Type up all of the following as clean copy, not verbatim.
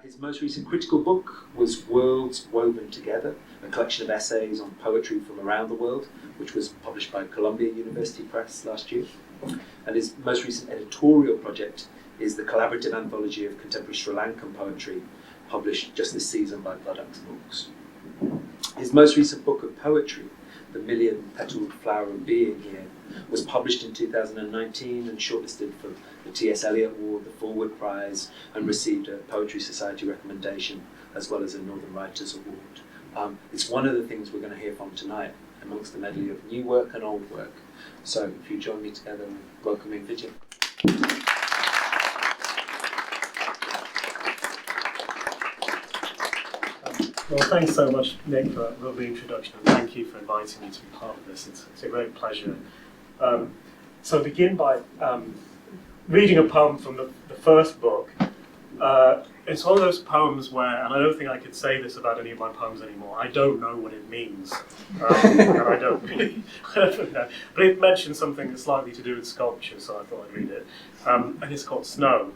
His most recent critical book was Worlds Woven Together, a collection of essays on poetry from around the world, which was published by Columbia University Press last year. And his most recent editorial project is the collaborative anthology of contemporary Sri Lankan poetry, published just this season by Blood Axe Books. His most recent book of poetry, The Million-Petaled Flower of Being Here, was published in 2019 and shortlisted for the T.S. Eliot Award, the Forward Prize, and received a Poetry Society recommendation, as well as a Northern Writers Award. It's one of the things we're going to hear from tonight, amongst the medley of new work and old work. So if you join me together in welcoming Vidyan. Well, thanks so much, Nick, for that lovely introduction, and thank you for inviting me to be part of this. It's a great pleasure. So I'll begin by reading a poem from the first book. It's one of those poems where, and I don't think I could say this about any of my poems anymore, I don't know what it means. And I don't really know. But it mentions something that's slightly to do with sculpture, so I thought I'd read it. And it's called Snow.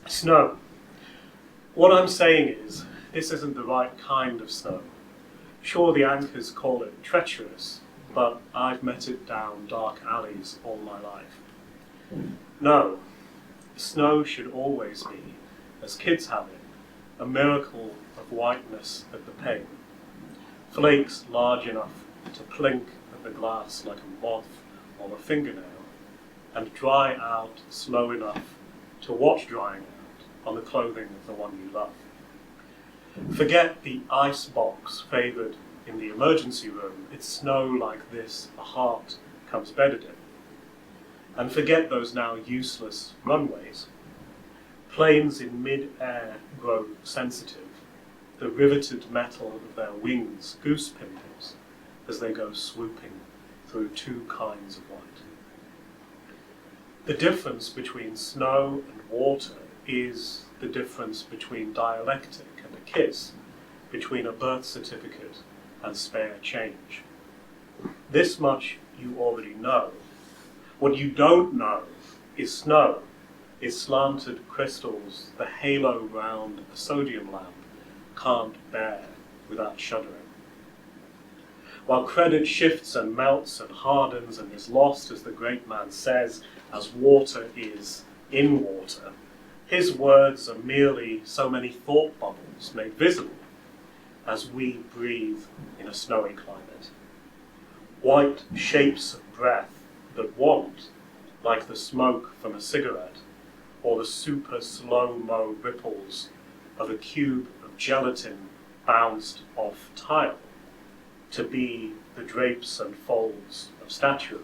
Snow. What I'm saying is, this isn't the right kind of snow. Sure, the anchors call it treacherous, but I've met it down dark alleys all my life. No, snow should always be, as kids have it, a miracle of whiteness at the pane. Flakes large enough to plink at the glass like a moth or a fingernail, and dry out slow enough to watch drying out on the clothing of the one you love. Forget the ice box favoured in the emergency room. It's snow like this a heart comes bedded in. And forget those now useless runways. Planes in mid-air grow sensitive. The riveted metal of their wings goose pimples as they go swooping through two kinds of white. The difference between snow and water is the difference between dialectic and a kiss, between a birth certificate and spare change. This much you already know. What you don't know is snow, is slanted crystals the halo round a sodium lamp can't bear without shuddering. While credit shifts and melts and hardens and is lost, as the great man says, as water is in water, his words are merely so many thought bubbles made visible as we breathe in a snowy climate. White shapes of breath that want, like the smoke from a cigarette, or the super slow-mo ripples of a cube of gelatin bounced off tile, to be the drapes and folds of statuary.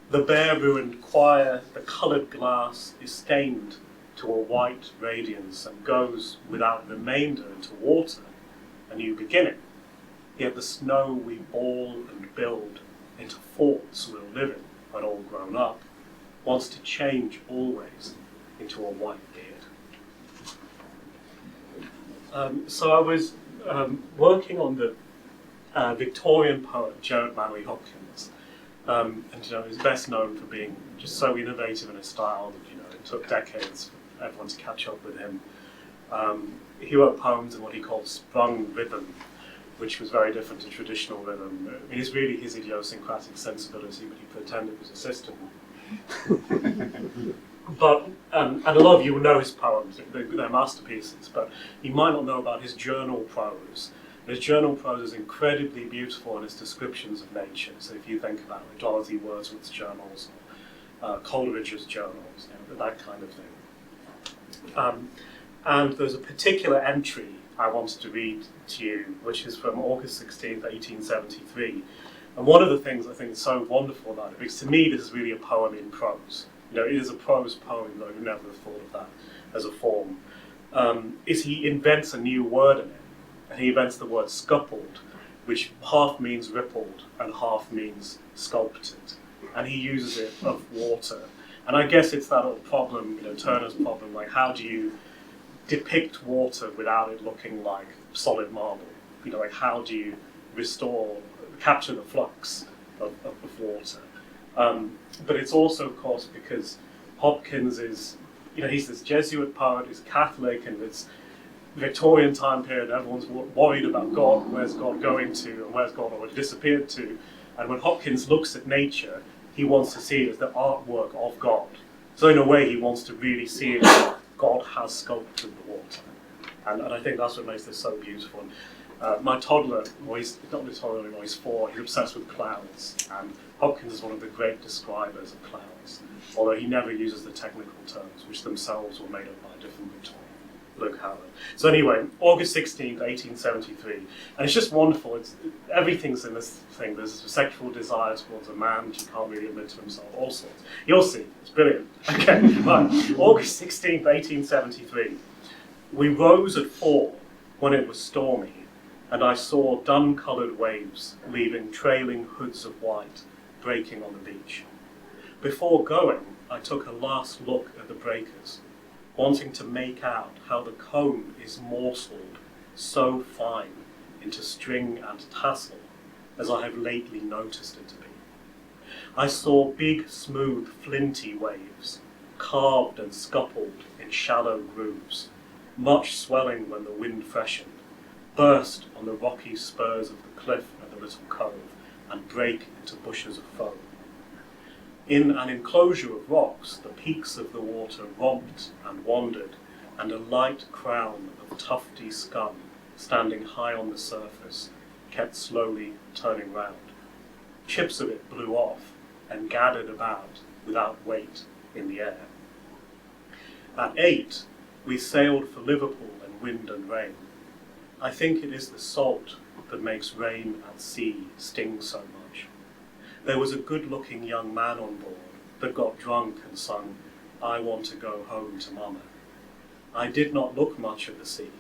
The bare ruined choir, the coloured glass, is stained to a white radiance and goes without remainder into water, a new beginning. Yet the snow we ball and build into forts we'll live in when all grown up wants to change always into a white beard. So I was working on the Victorian poet Gerard Manley Hopkins. And he's best known for being just so innovative in his style that it took decades for everyone to catch up with him. He wrote poems in what he called sprung rhythm, which was very different to traditional rhythm. I mean, it's really his idiosyncratic sensibility, but he pretended it was a system. But and a lot of you will know his poems; they're masterpieces. But you might not know about his journal prose. His journal prose is incredibly beautiful in its descriptions of nature. So if you think about Dorothy Wordsworth's journals, or Coleridge's journals, that kind of thing. And there's a particular entry I wanted to read to you, which is from August 16th, 1873. And one of the things I think is so wonderful about it, because to me this is really a poem in prose. It is a prose poem, though I would never have thought of that as a form. Is he invents a new word in it. And he invents the word scupped, which half means rippled and half means sculpted. And he uses it of water. And I guess it's that old problem, Turner's problem, like how do you depict water without it looking like solid marble? Like how do you capture the flux of water? But it's also, of course, because Hopkins is he's this Jesuit poet, he's Catholic, and it's Victorian time period, everyone's worried about God, where's God going to, and where's God already disappeared to. And when Hopkins looks at nature, he wants to see it as the artwork of God. So in a way, he wants to really see it as God has sculpted the water. And I think that's what makes this so beautiful. My toddler, well, he's not a toddler anymore, he's 4, he's obsessed with clouds. And Hopkins is one of the great describers of clouds, although he never uses the technical terms, which themselves were made up by a different Victorian. Look how. So anyway, August 16th, 1873, and it's just wonderful. Everything's in this thing. There's a sexual desire towards a man which he can't really admit to himself, all sorts. You'll see, it's brilliant. Okay, right. August 16th, 1873. We rose at 4 when it was stormy, and I saw dun-coloured waves leaving trailing hoods of white breaking on the beach. Before going, I took a last look at the breakers, wanting to make out how the comb is morseled so fine into string and tassel as I have lately noticed it to be. I saw big, smooth, flinty waves, carved and scupped in shallow grooves, much swelling when the wind freshened, burst on the rocky spurs of the cliff at the little cove, and break into bushes of foam. In an enclosure of rocks, the peaks of the water romped and wandered, and a light crown of tufty scum, standing high on the surface, kept slowly turning round. Chips of it blew off and gathered about without weight in the air. At 8, we sailed for Liverpool in wind and rain. I think it is the salt that makes rain at sea sting so much. There was a good-looking young man on board that got drunk and sung, "I want to go home to Mama." I did not look much at the sea.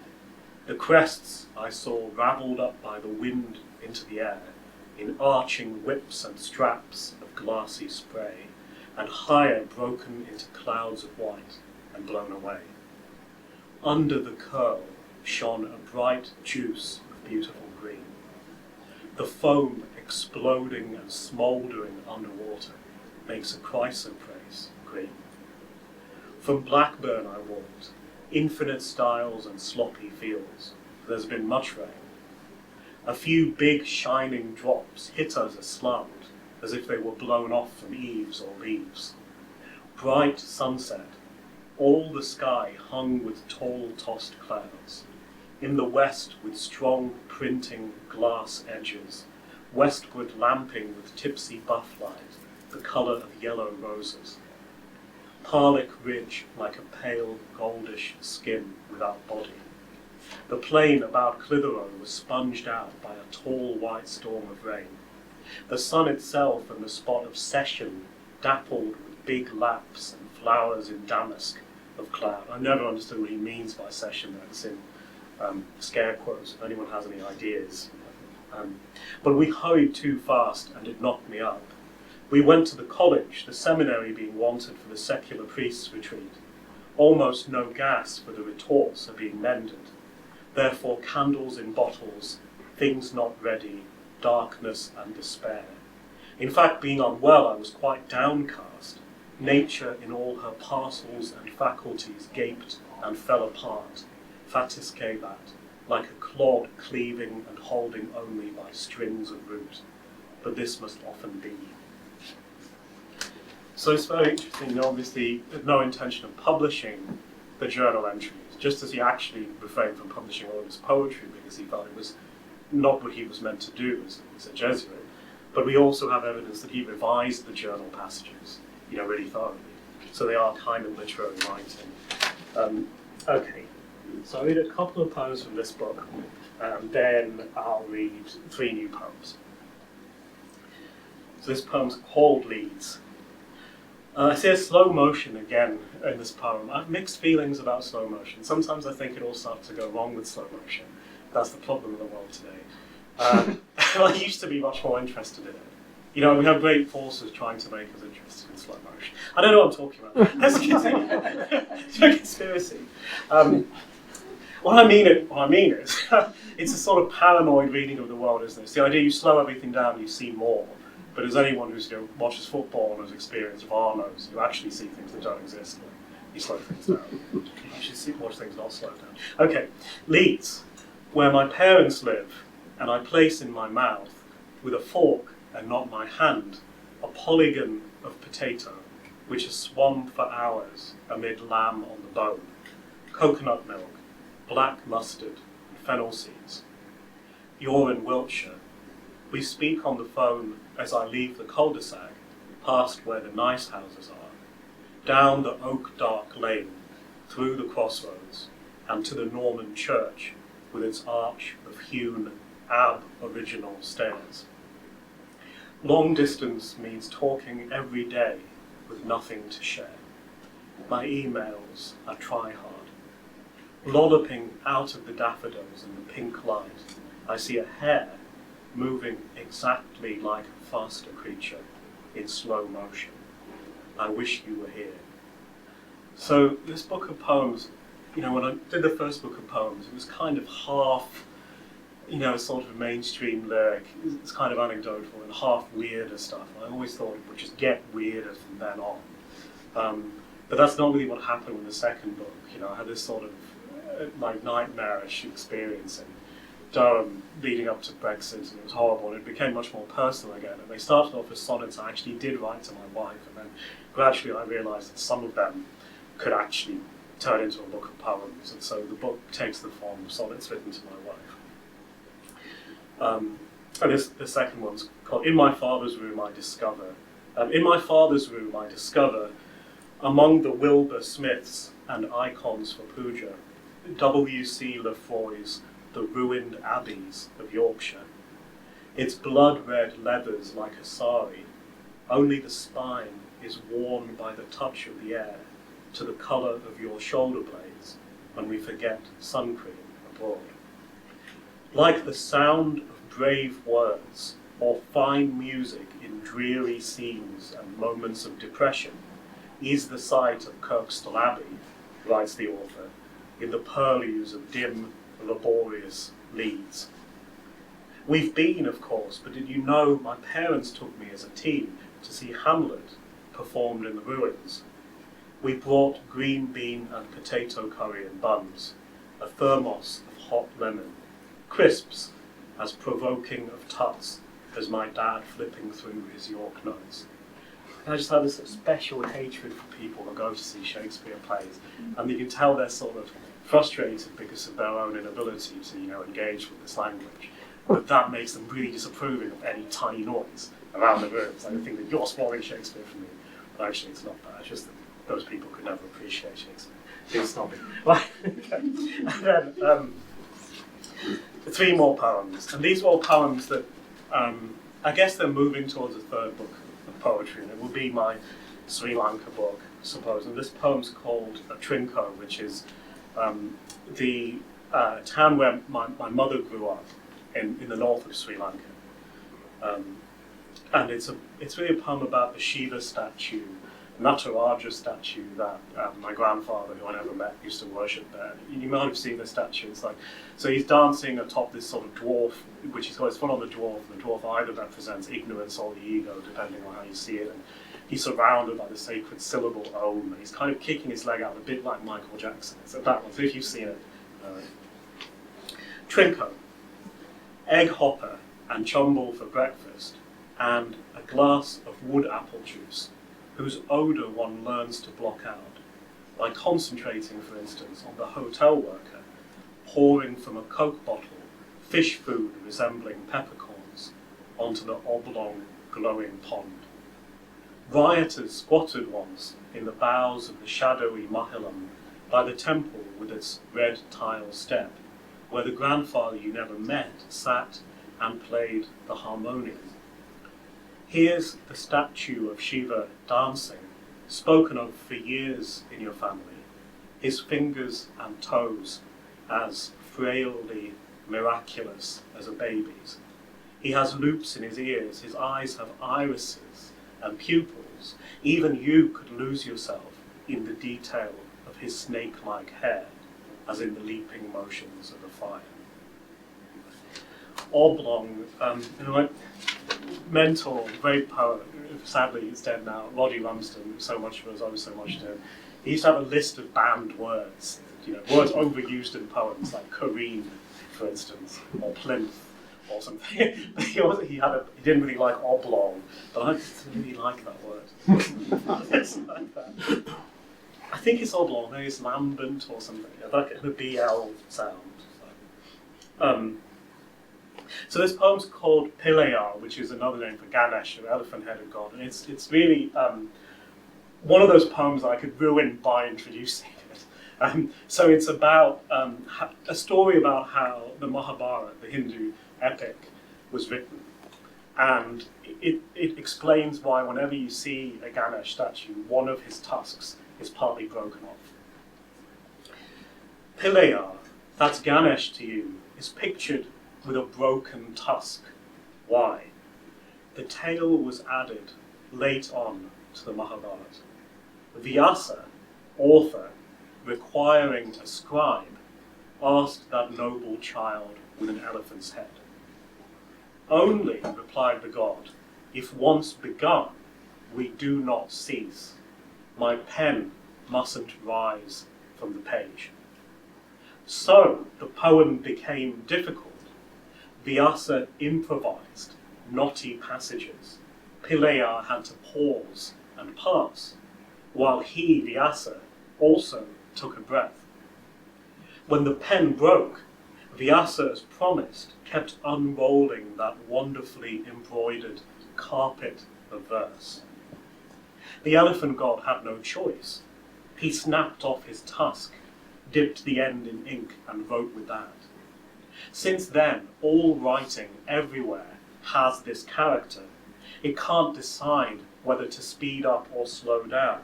The crests I saw ravelled up by the wind into the air, in arching whips and straps of glassy spray, and higher broken into clouds of white and blown away. Under the curl shone a bright juice of beautiful green. The foam exploding and smouldering underwater makes a chrysoprase green. From Blackburn I walked, infinite stiles and sloppy fields. There's been much rain. A few big shining drops hit us aslant, as if they were blown off from eaves or leaves. Bright sunset, all the sky hung with tall tossed clouds. In the west with strong printing glass edges, westward lamping with tipsy buff light, the colour of yellow roses. Parlick Ridge like a pale goldish skin without body. The plain about Clitheroe was sponged out by a tall white storm of rain. The sun itself and the spot of Session dappled with big laps and flowers in damask of cloud. I never understood what he means by Session, that's in scare quotes, if anyone has any ideas. But we hurried too fast and it knocked me up. We went to the college, the seminary being wanted for the secular priests' retreat. Almost no gas for the retorts are being mended. Therefore candles in bottles, things not ready, darkness and despair. In fact, being unwell, I was quite downcast. Nature in all her parcels and faculties gaped and fell apart, fatis cebat, like a clod cleaving and holding only by strings of root. But this must often be. So it's very interesting, obviously, no intention of publishing the journal entries, just as he actually refrained from publishing all of his poetry because he felt it was not what he was meant to do as a Jesuit. But we also have evidence that he revised the journal passages, really thoroughly. So they are kind of literary writing. Okay, so I'll read a couple of poems from this book, and then I'll read 3 new poems. So this poem's called Leeds. I see a slow motion again in this poem. I have mixed feelings about slow motion. Sometimes I think it all starts to go wrong with slow motion. That's the problem of the world today. I used to be much more interested in it. We have great forces trying to make us interested in slow motion. I don't know what I'm talking about. Let's continue. It's a conspiracy. What I mean is, it's a sort of paranoid reading of the world, isn't it? It's the idea you slow everything down, you see more. But as anyone who's watches football and has experience of VAR knows, you actually see things that don't exist, like You slow things down. You should watch things not slow down. Okay, Leeds, where my parents live, and I place in my mouth, with a fork and not my hand, a polygon of potato, which has swum for hours amid lamb on the bone, coconut milk, black mustard, and fennel seeds. You're in Wiltshire. We speak on the phone as I leave the cul-de-sac, past where the nice houses are, down the oak dark lane, through the crossroads, and to the Norman church with its arch of hewn ab-original stairs. Long distance means talking every day with nothing to share. My emails are try-hard. Lolloping out of the daffodils in the pink light, I see a hare moving exactly like a faster creature in slow motion. I wish you were here. So this book of poems, when I did the first book of poems, it was kind of half, sort of mainstream lyric. It's kind of anecdotal and half weirder stuff. I always thought it would just get weirder from then on. But that's not really what happened with the second book. I had this sort of nightmarish experience in Durham leading up to Brexit, and it was horrible, and it became much more personal again. And they started off as sonnets I actually did write to my wife, and then gradually I realised that some of them could actually turn into a book of poems, and so the book takes the form of sonnets written to my wife. And the second one's called In My Father's Room I Discover. In my father's room I discover, among the Wilbur Smiths and icons for puja, W.C. Lefroy's The Ruined Abbeys of Yorkshire. Its blood-red leathers like a sari, only the spine is worn by the touch of the air to the colour of your shoulder blades when we forget sun cream abroad. Like the sound of brave words or fine music in dreary scenes and moments of depression is the sight of Kirkstall Abbey, writes the author, in the purlieus of dim, laborious Leeds. We've been, of course, but did you know my parents took me as a teen to see Hamlet performed in the ruins? We brought green bean and potato curry in buns, a thermos of hot lemon, crisps as provoking of tuts as my dad flipping through his York notes. And I just had this special hatred for people who go to see Shakespeare plays, and you can tell they're sort of frustrated because of their own inability to, engage with this language. But that makes them really disapproving of any tiny noise around the room. So I think that you're spoiling Shakespeare for me, but actually it's not that. It's just that those people could never appreciate Shakespeare. It's not me. Right. And then three more poems, and these are all poems that I guess they're moving towards a third book of poetry, and it will be my Sri Lanka book, I suppose. And this poem's called Trinco, which is the town where my mother grew up in the north of Sri Lanka. And it's really a poem about the Shiva statue, Nataraja statue that my grandfather, who I never met, used to worship there. You might have seen the statue. It's like, so he's dancing atop this sort of dwarf, which he's got his foot on the dwarf, and the dwarf either represents ignorance or the ego, depending on how you see it. And he's surrounded by the sacred syllable Om, and he's kind of kicking his leg out a bit like Michael Jackson. So that one, so if you've seen it. Trinco, egg hopper and chumble for breakfast, and a glass of wood apple juice, whose odour one learns to block out, by concentrating, for instance, on the hotel worker pouring from a Coke bottle fish food resembling peppercorns onto the oblong, glowing pond. Rioters squatted once in the boughs of the shadowy Mahilam by the temple with its red tile step, where the grandfather you never met sat and played the harmonium. Here's the statue of Shiva dancing, spoken of for years in your family, his fingers and toes as frailly miraculous as a baby's. He has loops in his ears, his eyes have irises and pupils. Even you could lose yourself in the detail of his snake-like hair, as in the leaping motions of a fire. Oblong, my mentor, great poet, sadly he's dead now, Roddy Lumsden, so much for us, owes so much to him. He used to have a list of banned words, words overused in poems, like careen, for instance, or plinth, or something. he didn't really like oblong, but I didn't really like that word. It's like that. I think it's oblong, maybe it's lambent or something, like the BL sound. So this poem's called Pilayar, which is another name for Ganesh, or elephant-headed god, and it's really one of those poems I could ruin by introducing it. So it's about a story about how the Mahabharata, the Hindu epic, was written, and it explains why whenever you see a Ganesh statue, one of his tusks is partly broken off. Pilayar, that's Ganesh to you, is pictured with a broken tusk. Why? The tale was added late on to the Mahabharata. Vyasa, author, requiring a scribe, asked that noble child with an elephant's head. Only, replied the god, if once begun, we do not cease. My pen mustn't rise from the page. So the poem became difficult. Vyasa improvised knotty passages. Pilayar had to pause and pass, while he, Vyasa, also took a breath. When the pen broke, Vyasa, as promised, kept unrolling that wonderfully embroidered carpet of verse. The elephant god had no choice. He snapped off his tusk, dipped the end in ink, and wrote with that. Since then, all writing everywhere has this character. It can't decide whether to speed up or slow down.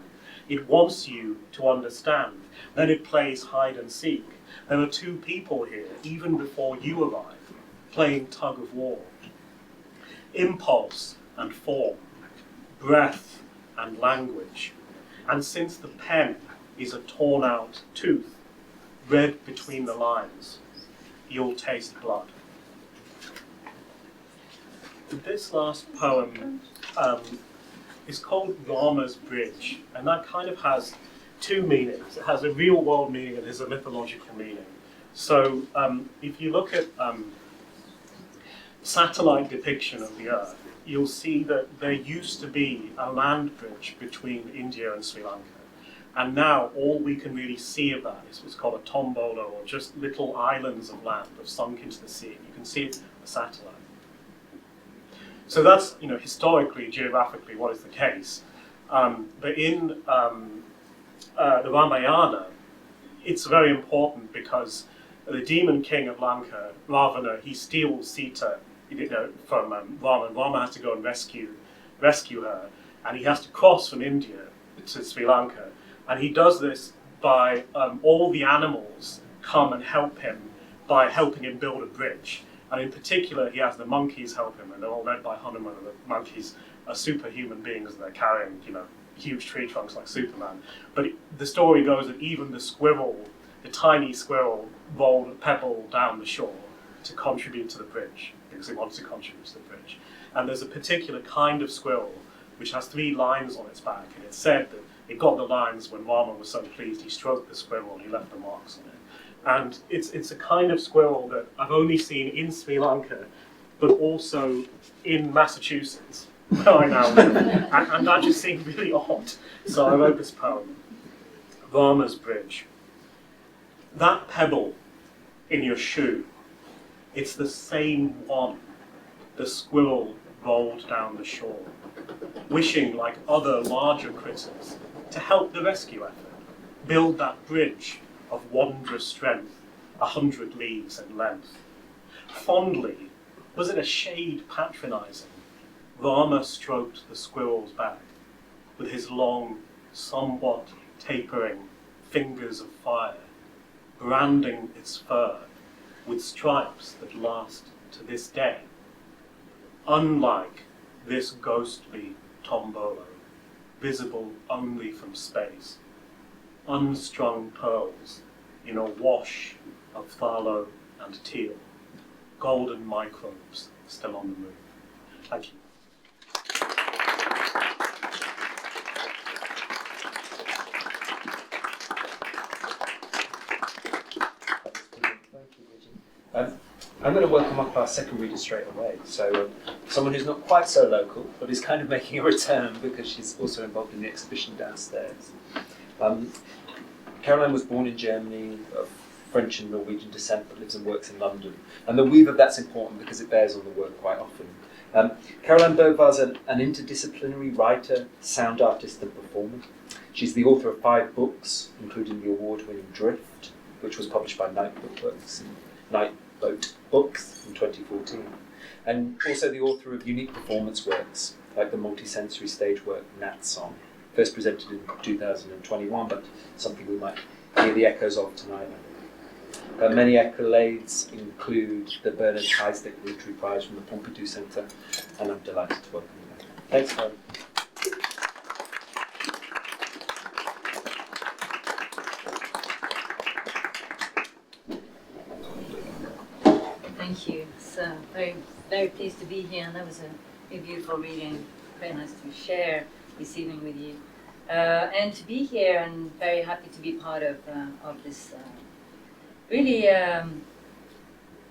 It wants you to understand. Then it plays hide and seek. There are two people here, even before you arrive, playing tug of war. Impulse and form, breath and language. And since the pen is a torn-out tooth, read between the lines, you'll taste blood. This last poem is called Rama's Bridge, and that kind of has two meanings. It has a real-world meaning and there's a mythological meaning. So if you look at satellite depiction of the Earth, you'll see that there used to be a land bridge between India and Sri Lanka. And now all we can really see of that is what's called a tombolo, or just little islands of land that have sunk into the sea. You can see it on a satellite. So that's, historically, geographically, what is the case. But in the Ramayana, it's very important because the demon king of Lanka, Ravana, he steals Sita from Rama, and Rama has to go and rescue her, and he has to cross from India to Sri Lanka. And he does this by all the animals come and help him by helping him build a bridge. And in particular, he has the monkeys help him, and they're all led by Hanuman. And the monkeys are superhuman beings, and they're carrying, huge tree trunks like Superman. But the story goes that even the squirrel, the tiny squirrel, rolled a pebble down the shore to contribute to the bridge, because he wants to contribute to the bridge. And there's a particular kind of squirrel which has 3 lines on its back, and it's said that it got the lines when Rama was so pleased he stroked the squirrel and he left the marks on it. And it's a kind of squirrel that I've only seen in Sri Lanka, but also in Massachusetts, where I now live. And that just seemed really odd. So I wrote this poem, Rama's Bridge. That pebble in your shoe, it's the same one the squirrel rolled down the shore, wishing, like other larger critters, to help the rescue effort, build that bridge of wondrous strength, 100 leagues in length. Fondly, was it a shade patronizing, Rama stroked the squirrel's back with his long, somewhat tapering fingers of fire, branding its fur with stripes that last to this day. Unlike this ghostly tombolo, visible only from space, unstrung pearls in a wash of phthalo and teal, golden microbes still on the moon. Thank you. I'm going to welcome up our second reader straight away. So, someone who's not quite so local, but is kind of making a return because she's also involved in the exhibition downstairs. Caroline was born in Germany, of French and Norwegian descent, but lives and works in London. And the weave of that's important because it bears on the work quite often. Caroline Bergvall is an interdisciplinary writer, sound artist and performer. She's the author of 5 books, including the award-winning Drift, which was published by Nightboat Books in 2014, and also the author of unique performance works like the multi-sensory stage work Nattsong, first presented in 2021, but something we might hear the echoes of tonight. Many accolades include the Bernard Heidsieck Literary Prize from the Pompidou Centre, and I'm delighted to welcome you. Thanks, Karen. Thank you. So very, very pleased to be here, and that was a beautiful reading. Very nice to share this evening with you, and to be here, and very happy to be part of this really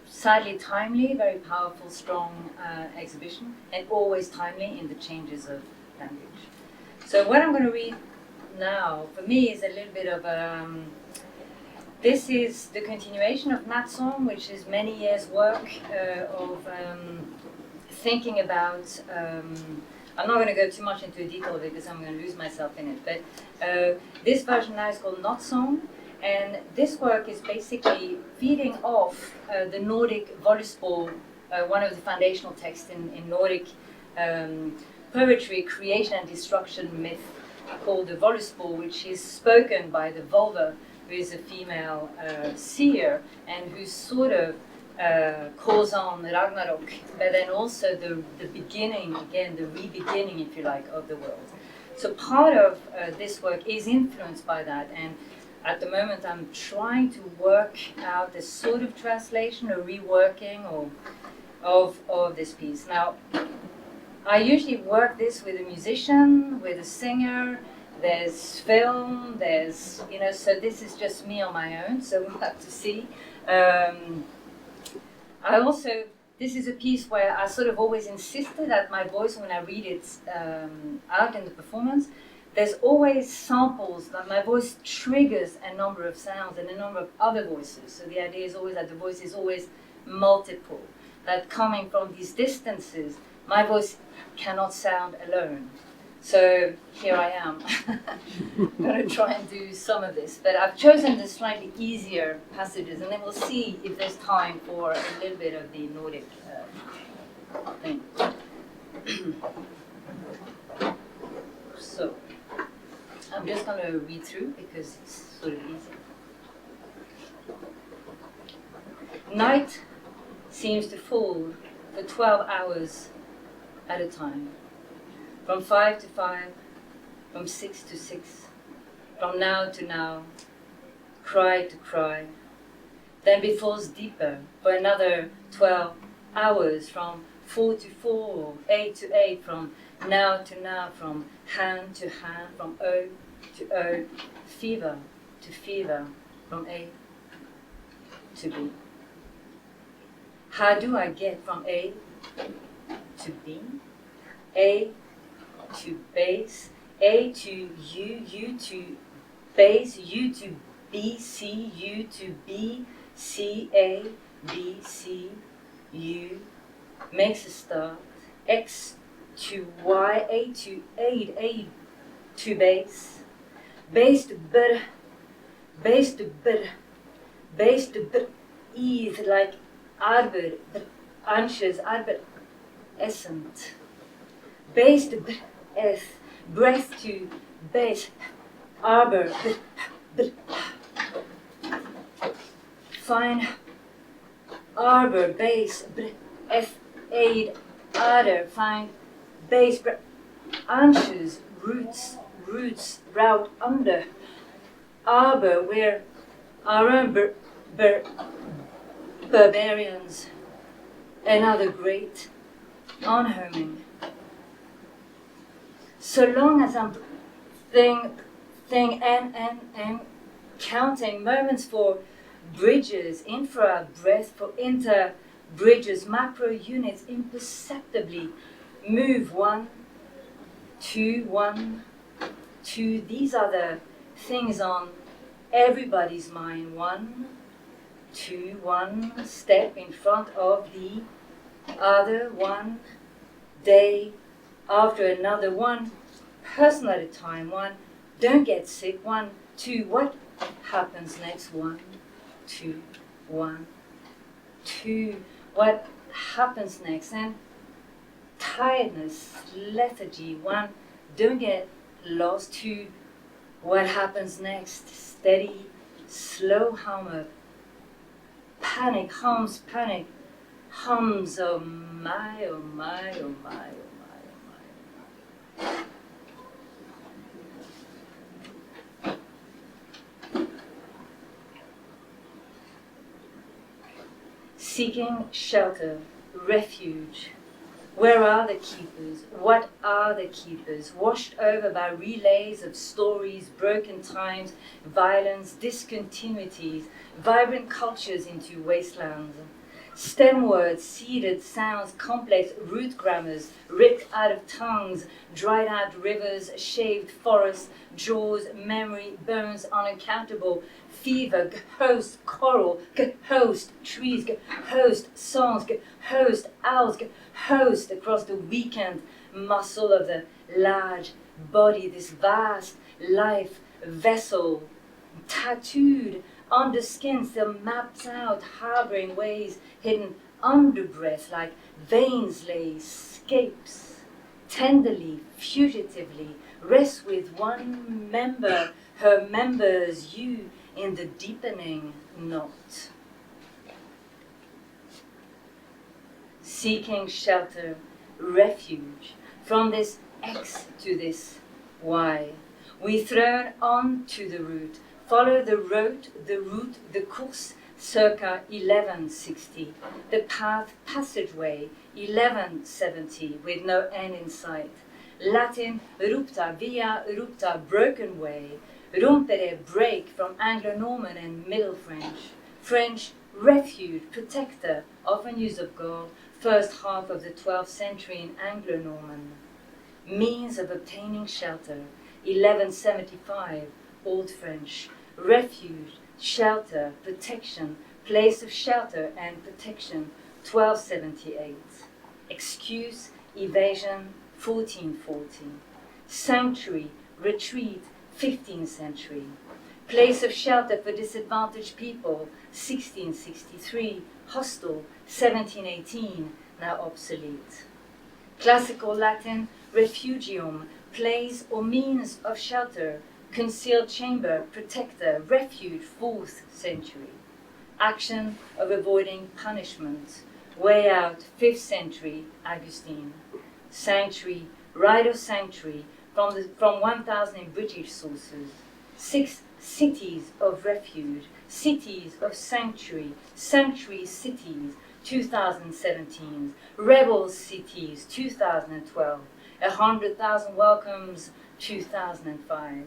sadly timely, very powerful, strong exhibition, and always timely in the changes of language. So what I'm going to read now, for me, is a little bit of this is the continuation of Nattsong, which is many years' work of thinking about. I'm not going to go too much into detail because I'm going to lose myself in it. But this version now is called Nattsong, and this work is basically feeding off the Nordic Voluspo, one of the foundational texts in Nordic poetry, creation and destruction myth, called the Voluspo, which is spoken by the vulva, who is a female seer, and who sort of calls on Ragnarok, but then also the beginning, again, the re-beginning, if you like, of the world. So part of this work is influenced by that, and at the moment I'm trying to work out a sort of translation or reworking of this piece. Now, I usually work this with a musician, with a singer. There's film, there's, so this is just me on my own, so we'll have to see. This is a piece where I sort of always insisted that my voice, when I read it out in the performance, there's always samples, that my voice triggers a number of sounds and a number of other voices. So the idea is always that the voice is always multiple, that coming from these distances, my voice cannot sound alone. So here I am. I'm going to try and do some of this, but I've chosen the slightly easier passages, and then we'll see if there's time for a little bit of the Nordic thing. So I'm just going to read through because it's sort of easy. Night seems to fall for 12 hours at a time. From 5 to 5, from 6 to 6, from now to now, cry to cry. Then befalls deeper for another 12 hours, from 4 to 4, 8 to 8, from now to now, from hand to hand, from O to O, fever to fever, from A to B. How do I get from A to B? A to base, A to U, U to base, U to B, C, U to B, C, A, B, C, U, makes a start, X to Y, A to A to base, base to B, base to B, base to B, is like arbor, anxious, arbor, essent, base to B, S, breath to base, arbor, fine, arbor, base, F, aid, adder, fine, base, anxious, roots, route, under, arbor, where our barbarians, another great, on-homing. So long as I'm and counting moments for bridges, infra breath for inter bridges, macro units imperceptibly move 1, 2, 1, 2. These are the things on everybody's mind. 1, 2, 1 step in front of the other, one day after another, one person at a time. 1, don't get sick. 1, 2, what happens next? 1, 2, 1, 2, what happens next? And tiredness, lethargy. 1, don't get lost. 2, what happens next? Steady, slow hum of panic, hums, panic, hums, oh my, oh my, oh my, oh my, oh my, oh my. Seeking shelter, refuge. Where are the keepers? What are the keepers? Washed over by relays of stories, broken times, violence, discontinuities, vibrant cultures into wastelands. Stem words, seeded sounds, complex root grammars, ripped out of tongues, dried out rivers, shaved forests, jaws, memory, bones, unaccountable, fever, host, coral, host, trees, host, songs, host, owls, host across the weekend muscle of the large body, this vast life vessel, tattooed under skin still maps out, harboring ways hidden under breath like veins lay, escapes, tenderly, fugitively, rests with one member, her members, you in the deepening knot. Seeking shelter, refuge from this X to this Y. We thrown on to the route, follow the route, the course circa 1160, the path passageway 1170 with no end in sight. Latin rupta, via rupta, broken way, rompere, break from Anglo-Norman and Middle French. French, refuge, protector, often use of gold, first half of the 12th century in Anglo-Norman. Means of obtaining shelter, 1175, Old French. Refuge, shelter, protection, place of shelter and protection, 1278. Excuse, evasion, 1440. Sanctuary, retreat, 15th century. Place of shelter for disadvantaged people, 1663. Hostel, 1718, now obsolete. Classical Latin, refugium, place or means of shelter, concealed chamber, protector, refuge, 4th century. Action of avoiding punishment, way out, 5th century, Augustine. Sanctuary, right of sanctuary, from 1000 in British sources. 6 cities of refuge, cities of sanctuary, sanctuary cities, 2017. Rebel cities, 2012. 100,000 welcomes, 2005.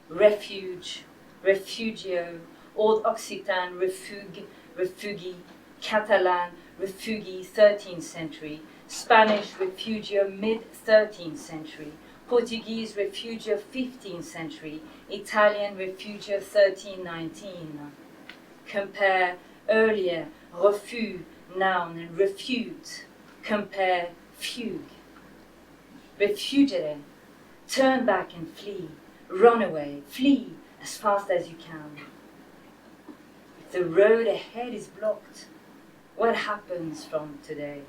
Refuge, refugio, Old Occitan, refuge, refugi, Catalan, refugi, 13th century, Spanish refugio, mid-13th century, Portuguese refugio, 15th century, Italian refugio, 1319. Compare earlier, refus, noun, and refute. Compare fugue. Refugere, turn back and flee. Run away, flee as fast as you can. If the road ahead is blocked, what happens from today?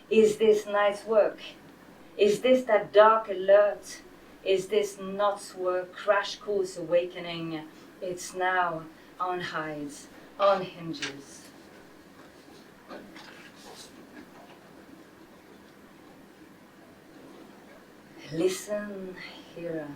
Is this night's work? Is this that dark alert? Is this not's work, crash course awakening? It's now on hides, on hinges. Listen, hearer.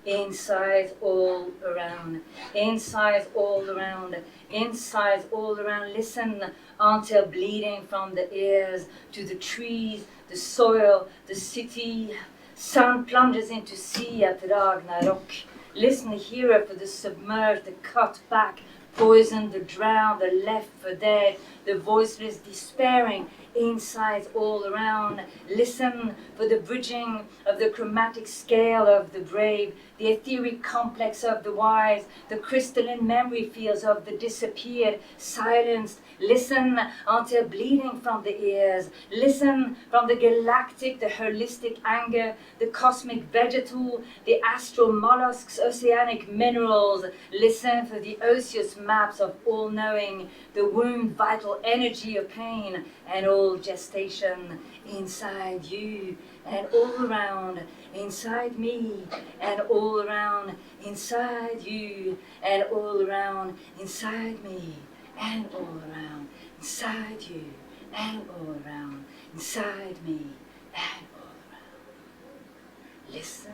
insides all around, insides all around, insides all around. Listen until bleeding from the ears to the trees, the soil, the city. Sun plunges into sea at Ragnarok. Listen here for the submerged, the cut back, poisoned, the drowned, the left for dead, the voiceless, despairing, insides all around. Listen for the bridging of the chromatic scale of the brave, the etheric complex of the wise, the crystalline memory fields of the disappeared, silenced. Listen until bleeding from the ears. Listen from the galactic, the holistic anger, the cosmic vegetal, the astral mollusks, oceanic minerals. Listen for the osseous maps of all-knowing, the womb vital energy of pain and all gestation inside you and all around, inside me and all around, inside you and all around, inside me and all around, inside you and all around, inside me and all around. Listen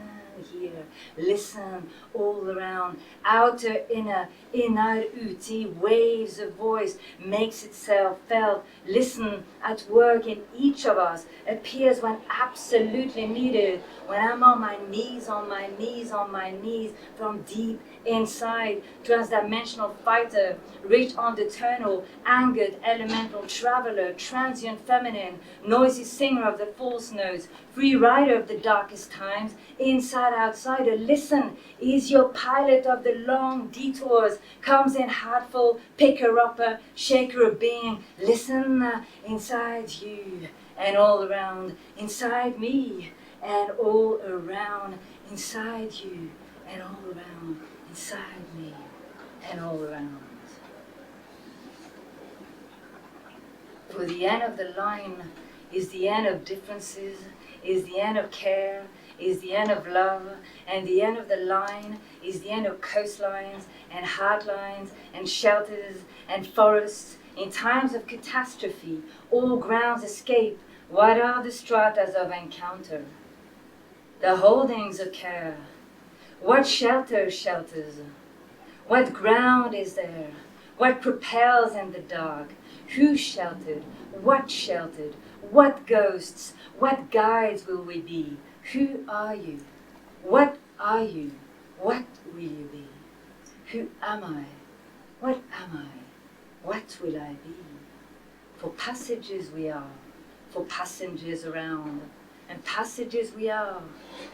here, listen all around, outer, inner, inner, uti, waves of voice makes itself felt. Listen at work in each of us, appears when absolutely needed, when I'm on my knees, on my knees, on my knees, from deep inside, transdimensional fighter, rich undertonal, angered elemental traveler, transient feminine, noisy singer of the false notes, free rider of the darkest times, inside outsider. Listen, is your pilot of the long detours, comes in heartful, picker-upper, shaker of being. Listen inside you and all around, inside me and all around, inside you and all around, inside me and all around. For the end of the line is the end of differences, is the end of care, is the end of love, and the end of the line is the end of coastlines and heartlines and shelters and forests. In times of catastrophe, all grounds escape. What are the stratas of encounter? The holdings of care. What shelters? What ground is there? What propels in the dark? Who sheltered? What ghosts? What guides will we be? Who are you? What are you? What will you be? Who am I? What am I? What will I be? For passages we are, for passengers around, and passages we are,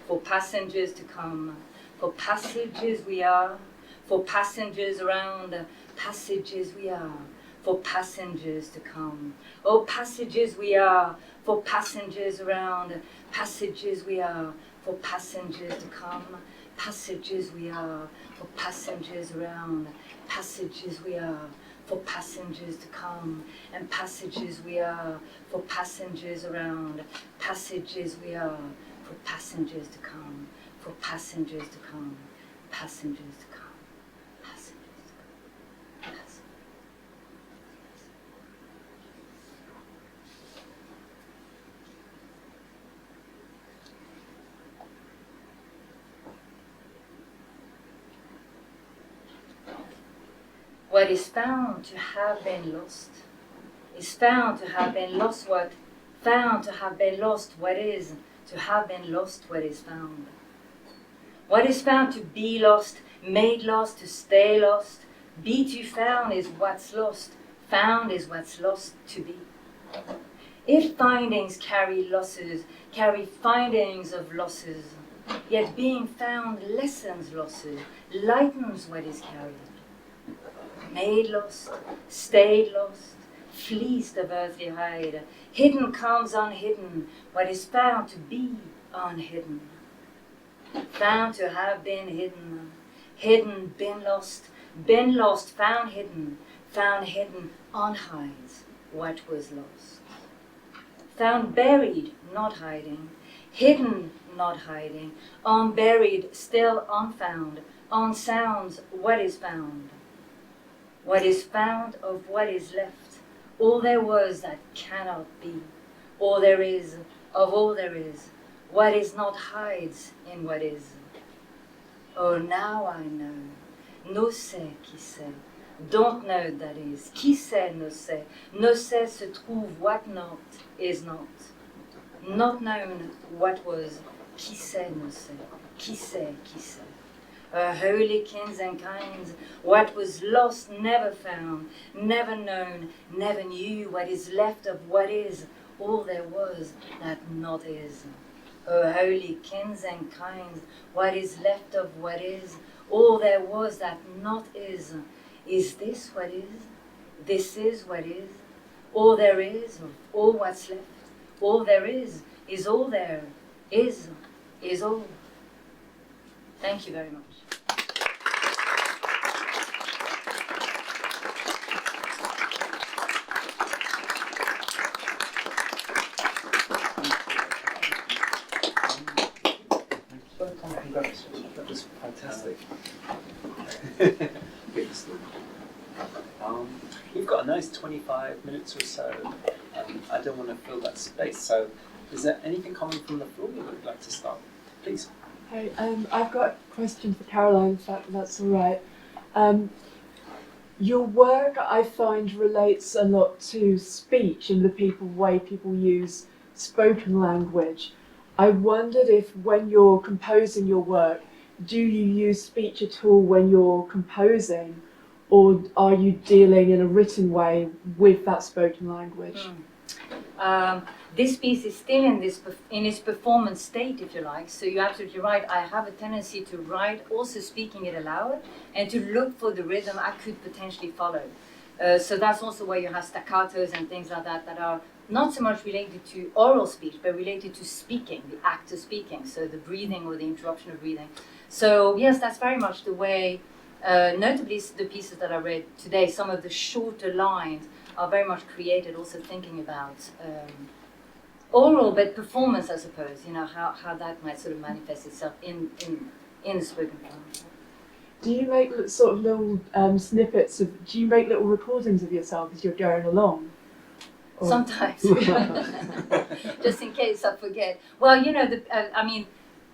for passengers to come. For passages we are, for passengers around, passages we are, for passengers to come. Oh, passages we are, for passengers around, passages we are, for passengers to come. Passages we are, for passengers around, passages we are, for passengers to come. And passages we are, for passengers around, passages we are, for passengers to come. For passengers to come, passengers to come, passengers to come, passengers. What is found to have been lost is found to have been lost. What found to have been lost? What is to have been lost? What is found? What is found to be lost, made lost, to stay lost. Be to found is what's lost, found is what's lost to be. If findings carry losses, carry findings of losses, yet being found lessens losses, lightens what is carried. Made lost, stayed lost, fleeced of earthly hide, hidden comes unhidden, what is found to be unhidden. Found to have been hidden, hidden, been lost, found hidden unhides what was lost. Found buried, not hiding, hidden, not hiding, unburied, still unfound, unsounds what is found. What is found of what is left, all there was that cannot be, all there is of all there is. What is not hides in what is. Oh, now I know. No sait qui sait. Don't know, that is. Qui sait, no sait. No sait se trouve what not is not. Not known what was. Qui sait, no sait. Qui sait, qui sait. Holy kings and kinds, what was lost, never found, never known, never knew what is left of what is, all there was that not is. Holy kings and kinds, what is left of what is, all there was that not is. Is this what is? This is what is. All there is of all what's left. All there is all there is all. Thank you very much. That was fantastic. We've got a nice 25 minutes or so, and I don't want to fill that space. So, is there anything coming from the floor you would like to start? Please. Hi, I've got a question for Caroline, if that's all right. Your work, I find, relates a lot to speech and the way people use spoken language. I wondered if, when you're composing your work, do you use speech at all when you're composing, or are you dealing in a written way with that spoken language? This piece is still in its performance state, if you like. So you're absolutely right. I have a tendency to write, also speaking it aloud, and to look for the rhythm I could potentially follow. So that's also where you have staccatos and things like that that are not so much related to oral speech, but related to speaking, the act of speaking, so the breathing or the interruption of breathing. So yes, that's very much the way, notably the pieces that I read today, some of the shorter lines are very much created also thinking about oral, but performance, I suppose, how that might sort of manifest itself in the spoken form. Do you make sort of little snippets do you make little recordings of yourself as you're going along? Or? Sometimes, just in case I forget. Well,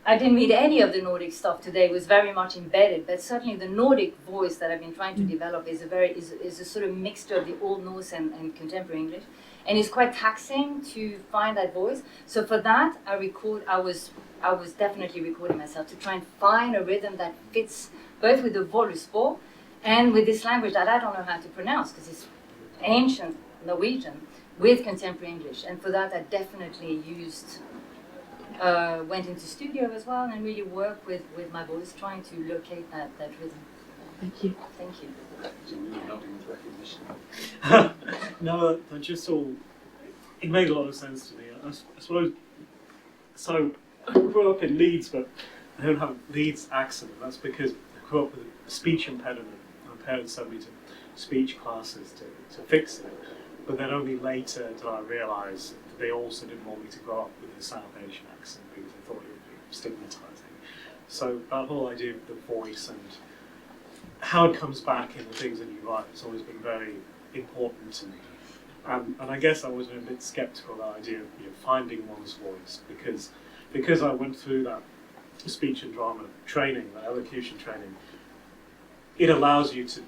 I didn't read any of the Nordic stuff today. It was very much embedded, but certainly the Nordic voice that I've been trying to develop is a sort of mixture of the Old Norse and contemporary English, and it's quite taxing to find that voice. So for that, I was definitely recording myself to try and find a rhythm that fits both with the Voluspo and with this language that I don't know how to pronounce because it's ancient Norwegian with contemporary English. And for that, I definitely went into studio as well and really worked with my voice, trying to locate that rhythm. Thank you. Thank you. Nodding with recognition. No, that just all, it made a lot of sense to me. I suppose, so I grew up in Leeds, but I don't have a Leeds accent. That's because I grew up with a speech impediment. My parents sent me to speech classes to fix it. But then only later did I realise that they also didn't want me to grow up with a South Asian accent because they thought it would be stigmatising. So that whole idea of the voice and how it comes back in the things that you write has always been very important to me. And I guess I was a bit sceptical of the idea of finding one's voice because I went through that speech and drama training, that elocution training. It allows you to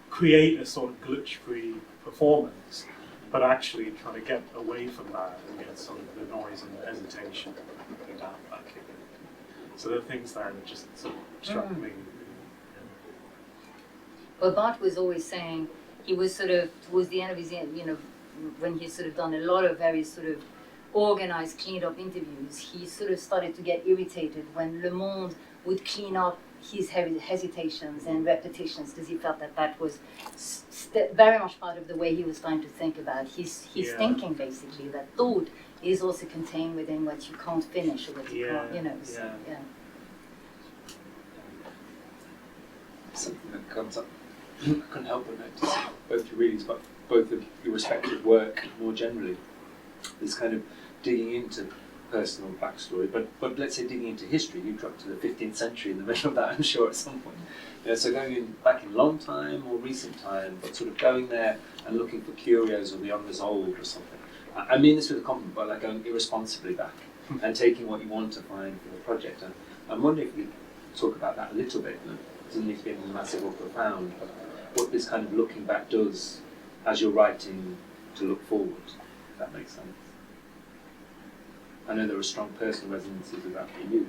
create a sort of glitch-free performance, but actually trying to get away from that and get some of the noise and the hesitation and put it down back in. So there are things there that just sort of struck me. Well, Bart was always saying, he was sort of, towards the end of his, when he's sort of done a lot of very sort of organized, cleaned up interviews, he sort of started to get irritated when Le Monde would clean up his hesitations and repetitions, because he felt that was very much part of the way he was trying to think about his thinking, basically, that thought is also contained within what you can't finish or what you can't, so, Something that comes up, I couldn't help but notice both your readings, but both of your respective work more generally, this kind of digging into personal backstory, but let's say digging into history. You dropped to the 15th century in the middle of that, I'm sure, at some point. So going back in long time or recent time, but sort of going there and looking for curios or the unresolved or something. I mean this with a compliment, but like going irresponsibly back and taking what you want to find for the project. And I'm wondering if you talk about that a little bit. It doesn't need to be massive or profound, but what this kind of looking back does as you're writing to look forward, if that makes sense. I know there are strong personal resonances of that for you,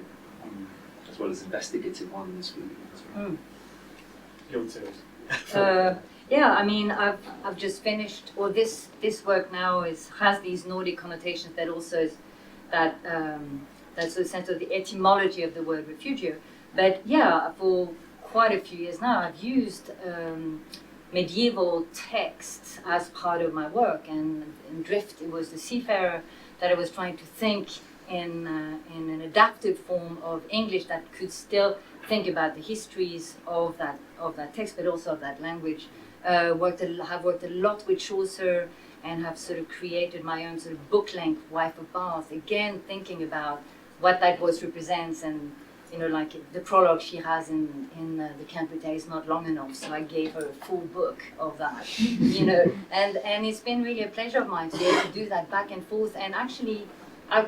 as well as investigative ones for you as well. Yeah, I mean, I've just finished, or this work now has these Nordic connotations that also is that's the sense of the etymology of the word refugio. But yeah, for quite a few years now, I've used medieval texts as part of my work, and in Drift, it was the seafarer that I was trying to think in an adaptive form of English that could still think about the histories of that text, but also of that language. Have worked a lot with Chaucer, and have sort of created my own sort of book-length Wife of Bath, again thinking about what that voice represents, and like the prologue she has in the Camp Bretagne is not long enough, so I gave her a full book of that, and it's been really a pleasure of mine to be able to do that back and forth. And actually, I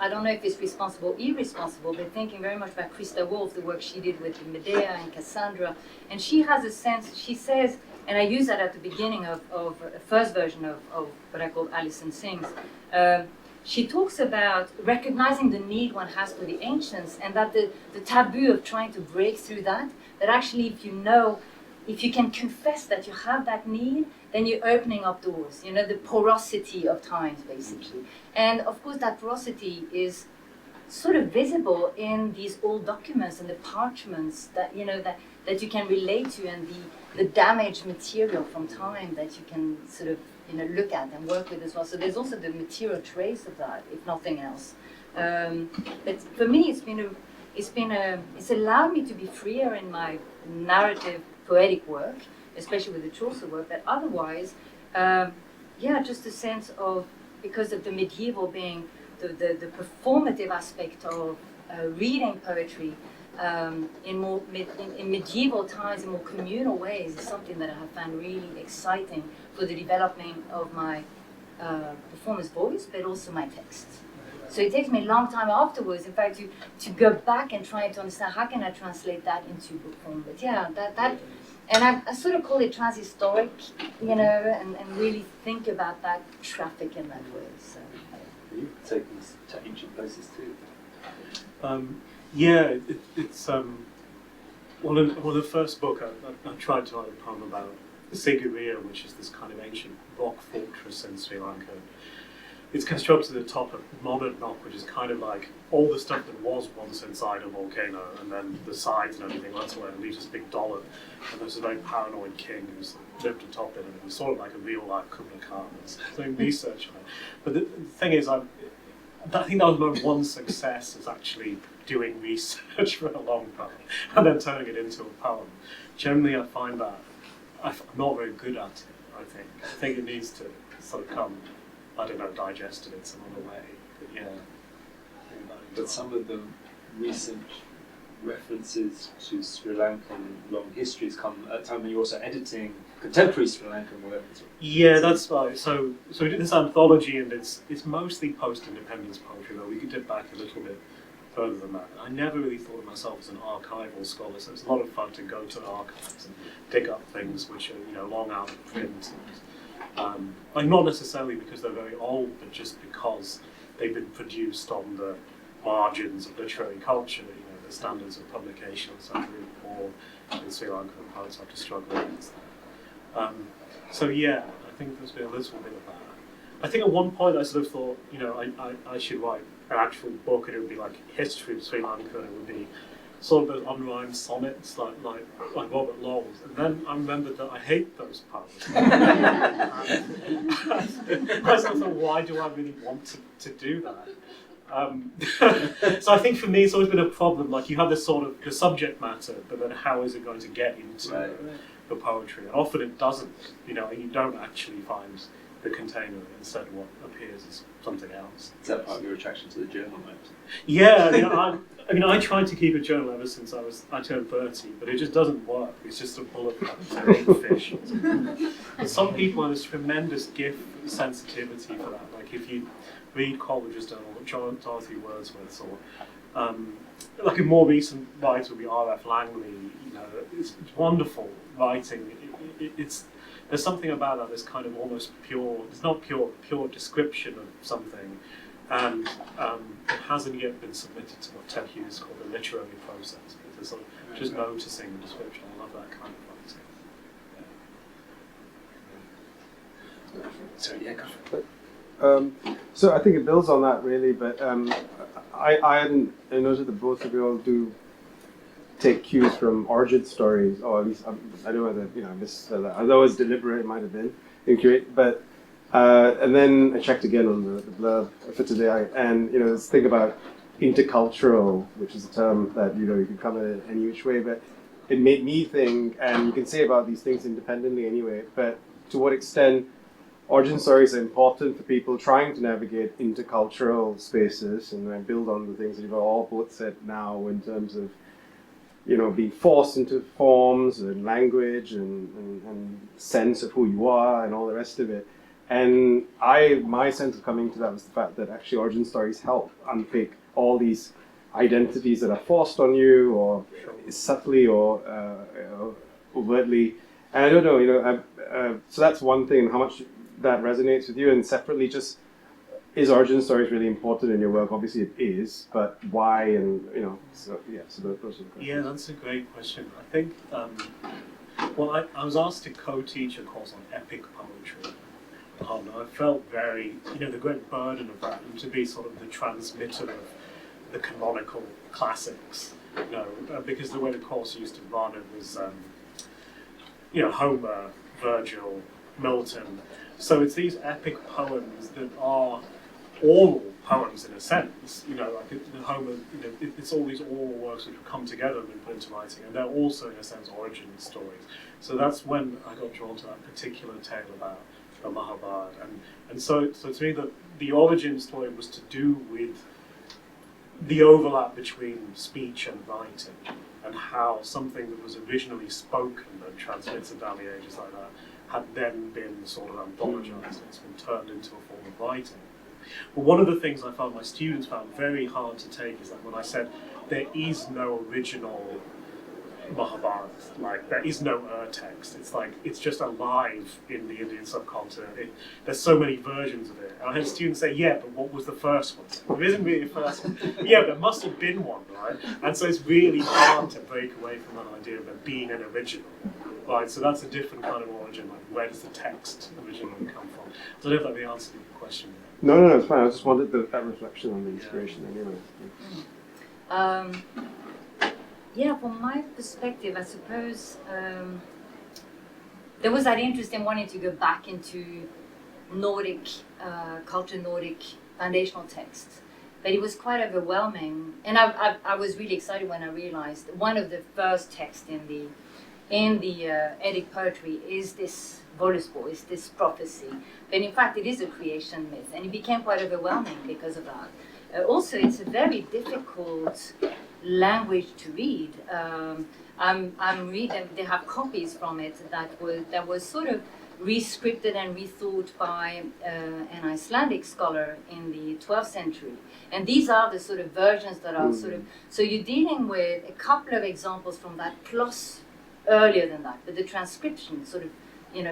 don't know if it's responsible or irresponsible, but thinking very much about Christa Wolf, the work she did with Medea and Cassandra, and she has a sense, she says, and I use that at the beginning of a first version of what I call Alison Sings. She talks about recognizing the need one has for the ancients, and that the taboo of trying to break through that actually if you can confess that you have that need, then you're opening up doors, the porosity of times, basically. And of course, that porosity is sort of visible in these old documents and the parchments that you can relate to, and the damaged material from time that you can sort of look at and work with as well. So there's also the material trace of that, if nothing else. But for me, it's allowed me to be freer in my narrative poetic work, especially with the Chaucer work. But otherwise, just a sense of, because of the medieval being the performative aspect of reading poetry in medieval times, in more communal ways, is something that I have found really exciting for the development of my performance voice, but also my text. So it takes me a long time afterwards, in fact, to go back and try to understand how can I translate that into book form. But yeah, that and I sort of call it transhistoric, and really think about that traffic in that way. So you take these to ancient places too. It's well, in the first book, I tried to write a poem about Sigiriya, which is this kind of ancient rock fortress in Sri Lanka. It's constructed at the top of modern rock, which is kind of like all the stuff that was once inside a volcano, and then the sides and everything runs away and leaves this big dollop. And there's a very paranoid king who's lived atop it, and it was sort of like a real life Kubla Khan. Doing research on it. But the thing is, I think that was my one success, is actually doing research for a long time and then turning it into a poem. Generally, I find that I'm not very good at it. I think it needs to sort of come, I don't know, digested in some other way. But yeah. But some of the recent references to Sri Lankan long histories come at a time when you're also editing contemporary Sri Lankan work. Yeah, that's right. So we did this anthology, and it's mostly post-independence poetry, though we could dip back a little bit further than that. I never really thought of myself as an archival scholar, so it's a lot of fun to go to archives and dig up things which are long out of print. And not necessarily because they're very old, but just because they've been produced on the margins of literary culture. The standards of publication are so really poor in Sri Lanka, and poets have to struggle against that. So yeah, I think there's been a little bit of that. I think at one point I sort of thought, I should write an actual book, and it would be like history of Sri Lanka, and it would be sort of those unrhymed sonnets like Robert Lowell's. And then I remembered that I hate those poems. I sort of thought, why do I really want to do that? So I think for me it's always been a problem, like you have this sort of the subject matter, but then how is it going to get into the poetry? And often it doesn't, and you don't actually find the container, instead what appears is something else. Is that part of your attraction to the journal, mate? Yeah, I tried to keep a journal ever since I turned 30, but it just doesn't work. It's just a bullet fish. And some people have this tremendous gift, sensitivity for that. Like if you read Coleridge's Journal, Dorothy Wordsworth's, or like a more recent writer would be R.F. Langley. You know, it's wonderful writing. There's something about that. This kind of almost pure. It's not pure description of something, and it hasn't yet been submitted to what Ted Hughes called the literary process. It's sort of just noticing the description. I love that kind of writing. So yeah, go for it. So I think it builds on that really, but I hadn't noticed that both of you all do take cues from origin stories, or at least I don't know whether although it's deliberate, it might have been incurate, but and then I checked again on the blurb for today, and let's think about intercultural, which is a term that you can come at it any which way, but it made me think, and you can say about these things independently anyway, but to what extent origin stories are important for people trying to navigate intercultural spaces, and I build on the things that you've all both said now in terms of being forced into forms and language and sense of who you are and all the rest of it. And my sense of coming to that was the fact that actually origin stories help unpick all these identities that are forced on you, or subtly or overtly. And I don't know, so that's one thing, how much that resonates with you, and separately, just is origin stories really important in your work? Obviously it is, but why? And so those are the questions. Yeah, that's a great question. I think I was asked to co-teach a course on epic poetry. I felt very, the great burden of that, and to be sort of the transmitter of the canonical classics, because the way the course used to run, it was Homer, Virgil, Milton. So it's these epic poems that are oral poems in a sense, like the Homer, it's all these oral works which have come together and been put into writing, and they're also in a sense origin stories. So that's when I got drawn to that particular tale about the Mahabharata, and so to me the origin story was to do with the overlap between speech and writing, and how something that was originally spoken and transmitted down the ages like that had then been sort of anthologized. It's been turned into a form of writing. But one of the things I found my students found very hard to take is that when I said there is no original Mahabharata, like there is no text, it's like it's just alive in the Indian subcontinent. There's so many versions of it. And I had students say, yeah, but what was the first one? There isn't really a first one. Yeah, there must have been one, right? And so it's really hard to break away from that idea of there being an original. Right, so that's a different kind of origin. Like, where does the text originally come from? So I don't know if that really answered your question. No, it's fine. I just wanted that reflection on the inspiration anyway. Yeah, from my perspective, I suppose there was that interest in wanting to go back into Nordic culture, Nordic foundational texts. But it was quite overwhelming. And I was really excited when I realized one of the first texts in the Eddic poetry is this Volispor, is this prophecy. But in fact, it is a creation myth, and it became quite overwhelming because of that. Also, it's a very difficult language to read. I'm reading. They have copies from it that was sort of re-scripted and rethought by an Icelandic scholar in the 12th century. And these are the sort of versions that are sort of. So you're dealing with a couple of examples from that plus earlier than that, but the transcription sort of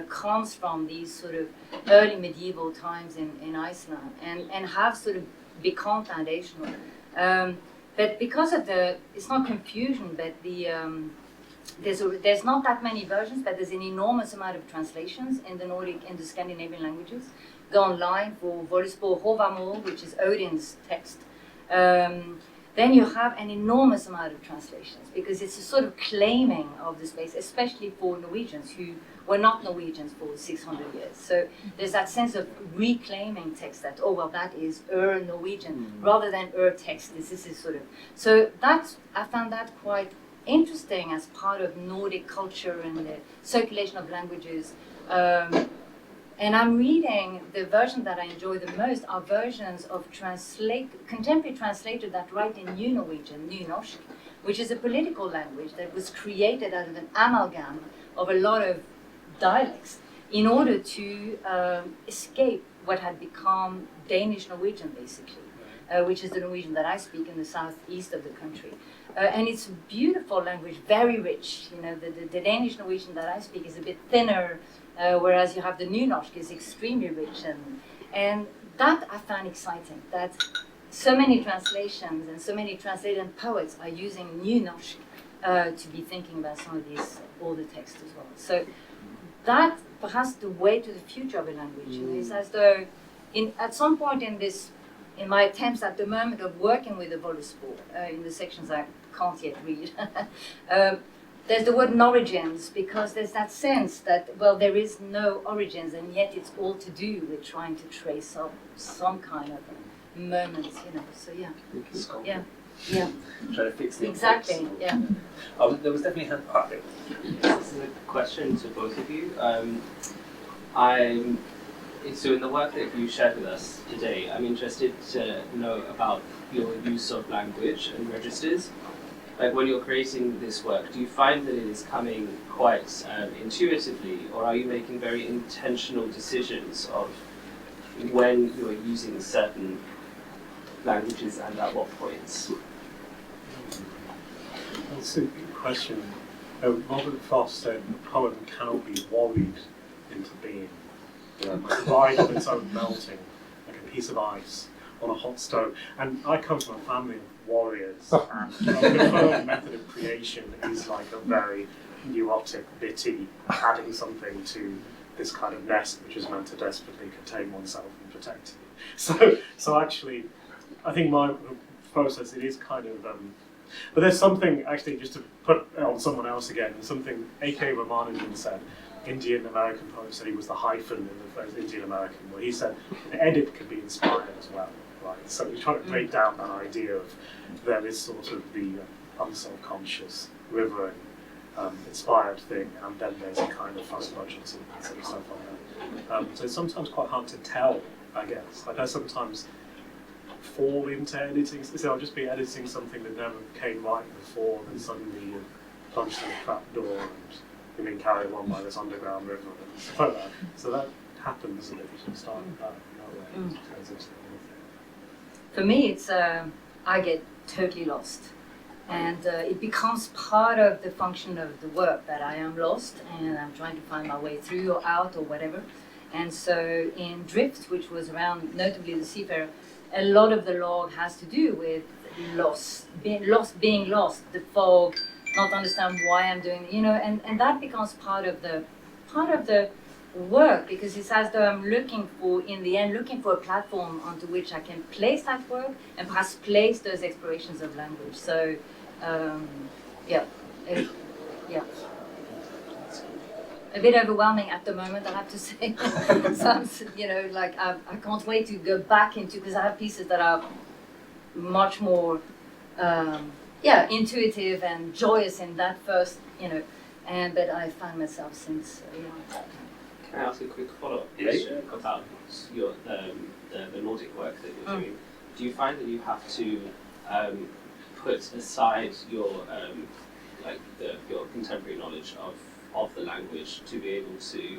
comes from these sort of early medieval times in Iceland and have sort of become foundational. But because of it's not confusion, but there's not that many versions, but there's an enormous amount of translations in the Nordic and the Scandinavian languages. Go online for Volispor Hovamol, which is Odin's text. Then you have an enormous amount of translations, because it's a sort of claiming of the space, especially for Norwegians who were not Norwegians for 600 years. So there's that sense of reclaiming text that, that is Norwegian, rather than text. This is sort of, so I found that quite interesting as part of Nordic culture and the circulation of languages. And I'm reading, the version that I enjoy the most are versions of contemporary translators that write in New Norwegian, Nynorsk, which is a political language that was created out of an amalgam of a lot of dialects in order to escape what had become Danish Norwegian, basically. which is the Norwegian that I speak in the southeast of the country. And it's a beautiful language, very rich. You know, the Danish Norwegian that I speak is a bit thinner, whereas you have the Nynorsk is extremely rich. And that I find exciting, that so many translations and so many translated poets are using Nynorsk to be thinking about some of these older texts as well. So that perhaps the way to the future of a language. You know, it's as though at some point in my attempts at the moment of working with the Voluspo, in the sections I can't yet read, there's the word origins, because there's that sense that, well, there is no origins, and yet it's all to do with trying to trace up some kind of moment, you know. So yeah. Yeah. Trying to fix the Exactly. effects. Yeah. There was definitely This is a question to both of you. So in the work that you shared with us today, I'm interested to know about your use of language and registers. Like when you're creating this work, do you find that it is coming quite intuitively, or are you making very intentional decisions of when you're using certain languages and at what points? That's a good question. Robert Frost said the poem cannot be worried into being. Like the light of its own melting, like a piece of ice on a hot stove. And I come from a family of warriors, and the preferred method of creation is like a very neurotic, bitty, adding something to this kind of nest which is meant to desperately contain oneself and protect you. So actually, I think my process, it is kind of, but there's something, actually, just to put on someone else again, something A.K. Ramanujan said, Indian American poet, said he was the hyphen in the phrase Indian American, where he said an edit can be inspired as well, right? So he's trying to break down that idea of there is sort of the unself-conscious, rivering, inspired thing, and then there's a kind of fuss budget and sort of stuff like that. So it's sometimes quite hard to tell, I guess. Like I sometimes fall into editing, so I'll just be editing something that never came right before, and then suddenly you plunge through a trap door and you're being carried along by this underground river and stuff like that. So that happens, and if you sort of start with that, it turns into the other thing. For me, it's I get totally lost, and it becomes part of the function of the work that I am lost and I'm trying to find my way through or out or whatever. And so in Drift, which was around notably the seafarer, a lot of the log has to do with being lost, the fog, not understand why I'm doing it, you know, and that becomes part of the work, because it's as though I'm looking for a platform onto which I can place that work and perhaps place those explorations of language. So, yeah. A bit overwhelming at the moment, I have to say. Sounds, you know, like I can't wait to go back into, because I have pieces that are much more, intuitive and joyous in that first, you know, but I find myself since, Can I ask a quick follow-up question about the Nordic work that you're doing? Do you find that you have to put aside your your contemporary knowledge of the language to be able to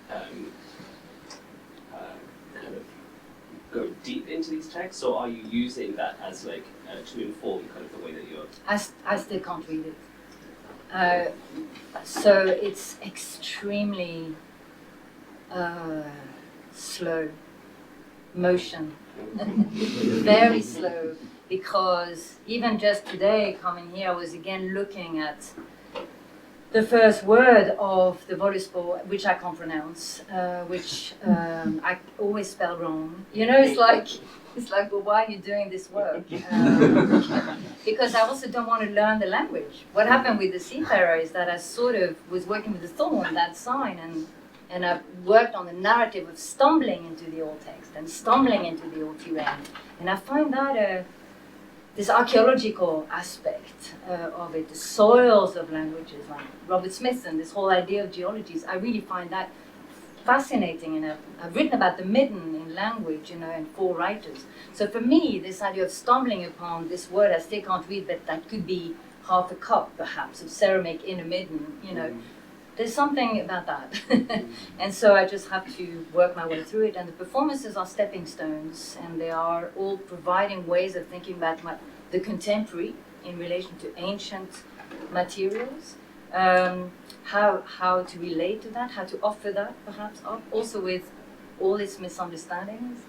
kind of go deep into these texts, or are you using that as like to inform kind of the way that you're? I still can't read it. So it's extremely slow motion, very slow, because even just today coming here, I was again looking at the first word of the Voluspo, which I can't pronounce, which I always spell wrong. You know, it's like, well, why are you doing this work? Because I also don't want to learn the language. What happened with the seafarer is that I sort of was working with the thorn, that sign, and I worked on the narrative of stumbling into the old text and stumbling into the old terrain. And I find that this archaeological aspect of it, the soils of languages, like Robert Smith and this whole idea of geologies, I really find that fascinating. And I've written about the midden in language, you know, and 4 writers. So for me, this idea of stumbling upon this word I still can't read, but that could be half a cup, perhaps, of ceramic in a midden, you know, there's something about that. And so I just have to work my way through it. And the performances are stepping stones, and they are all providing ways of thinking about the contemporary in relation to ancient materials, how to relate to that, how to offer that perhaps up, also with all its misunderstandings,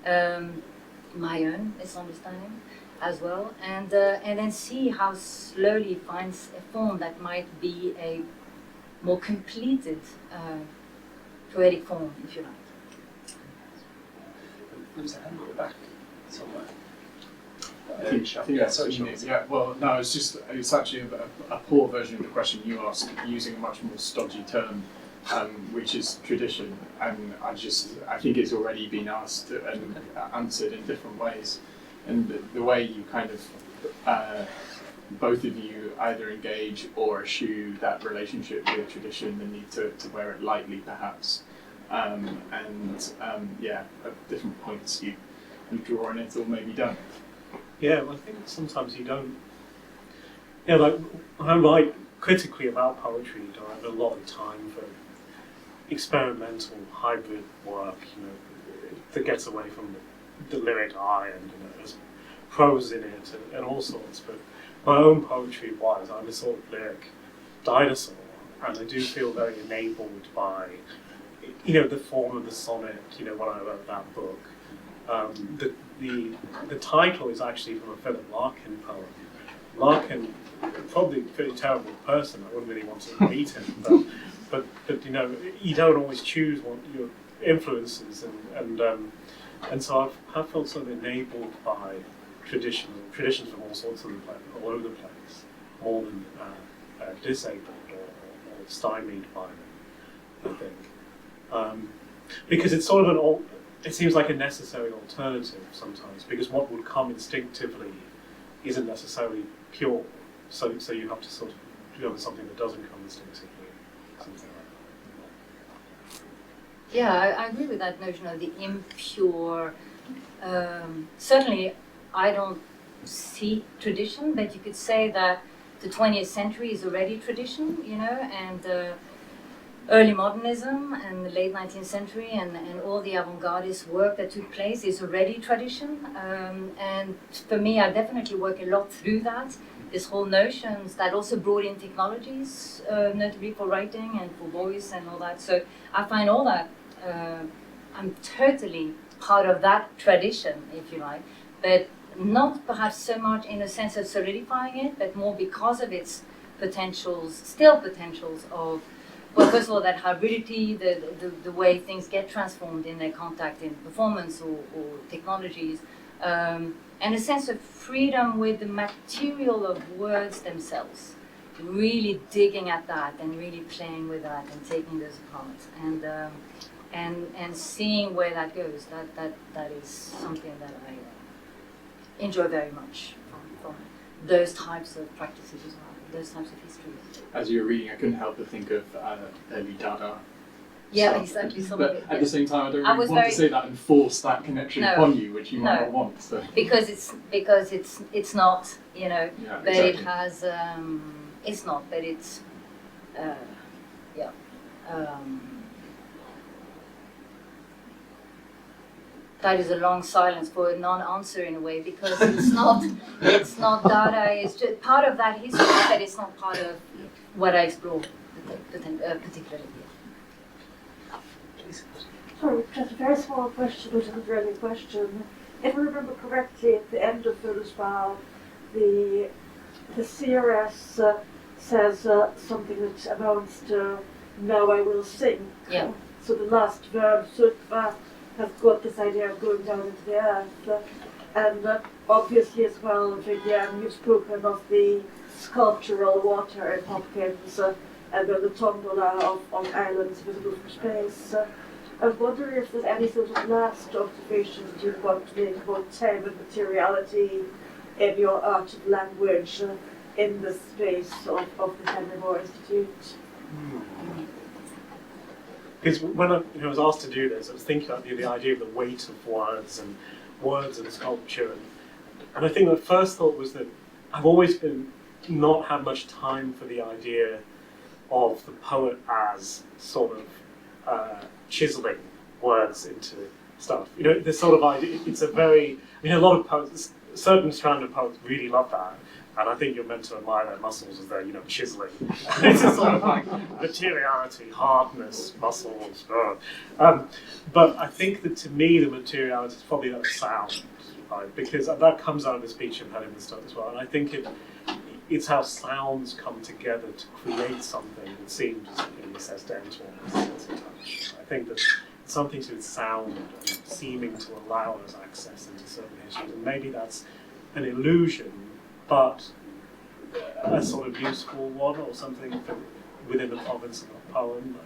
my own misunderstanding as well, and then see how slowly it finds a form that might be a more completed poetic form, if you like. There's a hand at the back somewhere. Well, no, it's actually a poor version of the question you asked, using a much more stodgy term, which is tradition, and I think it's already been asked and answered in different ways, and the way you kind of both of you either engage or eschew that relationship with tradition, the need to wear it lightly perhaps, at different points you draw on it or maybe don't. Yeah, well, I think sometimes you don't. Yeah, like I write critically about poetry. I have a lot of time for experimental hybrid work, that gets away from the lyric eye and there's prose in it and all sorts. But my own poetry-wise, I'm a sort of lyric dinosaur, and I do feel very enabled by, the form of the sonnet. When I wrote that book. The title is actually from a Philip Larkin poem. Larkin, probably a pretty terrible person. I wouldn't really want to meet him, but you don't always choose what your influences, and so I've felt sort of enabled by traditions from all sorts of all over the place, more than disabled or stymied by them, I think, because it's sort of it seems like a necessary alternative sometimes, because what would come instinctively isn't necessarily pure. So you have to sort of go with something that doesn't come instinctively, something like that. Yeah, I agree with that notion of the impure. Certainly, I don't see tradition, but you could say that the 20th century is already tradition, and early modernism and the late 19th century and all the avant-gardist work that took place is already tradition. And for me, I definitely work a lot through that. This whole notions that also brought in technologies, notably for writing and for voice and all that. So I find all that, I'm totally part of that tradition, if you like, but not perhaps so much in a sense of solidifying it, but more because of its still potentials of, well, first of all, that hybridity, the way things get transformed in their contact in performance or technologies, and a sense of freedom with the material of words themselves, really digging at that and really playing with that and taking those apart and seeing where that goes. That is something that I enjoy very much from those types of practices as well. Those types of histories. As you were reading, I couldn't help but think of early Dada. Yeah, stuff. exactly. But at the same time, I don't really want to say that and force that connection upon you, which you might not want. So. Because it's not, Yeah, but exactly. it has it's not, but it's that is a long silence for a non-answer in a way, because it's not Dada. It's just part of that history, but it's not part of what I explore particularly. Sorry, just a very small question, which is a really question. If I remember correctly, at the end of Bergvall, the CRS says something that amounts to "Now I will sing." Yeah. So the last verb, "Sutva," has got this idea of going down into the earth. And obviously as well, Vidyan, you've spoken of the sculptural water in Hopkins and the tombola of islands visible from space. I was wondering if there's any sort of last observations you've got to make about time and materiality in your art and language in the space of the Henry Moore Institute. Because when I was asked to do this, I was thinking about the idea of the weight of words and sculpture, and I think the first thought was that I've always not had much time for the idea of the poet as sort of chiseling words into stuff. You know, this sort of idea, it's a very, I mean, a lot of poets, a certain strand of poets really love that. And I think you're meant to admire their muscles as they're, you know, chiseling. It's a sort of like materiality, hardness, muscles. But I think that to me, the materiality is probably that sound, right? Because that comes out of the speech impediment stuff as well. And I think it's how sounds come together to create something that seems, you know, accidental. I think that it's something to do with sound and seeming to allow us access into certain issues. And maybe that's an illusion, but a sort of useful one or something within the province of a poem.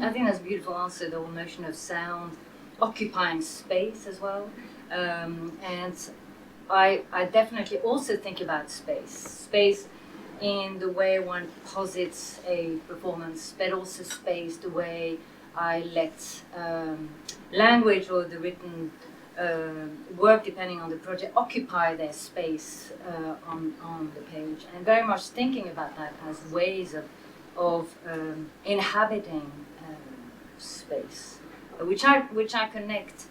I think that's a beautiful answer, the whole notion of sound occupying space as well. And I definitely also think about space in the way one posits a performance, but also space the way I let language or the written work, depending on the project, occupy their space on the page, and very much thinking about that as ways of inhabiting space, which I connect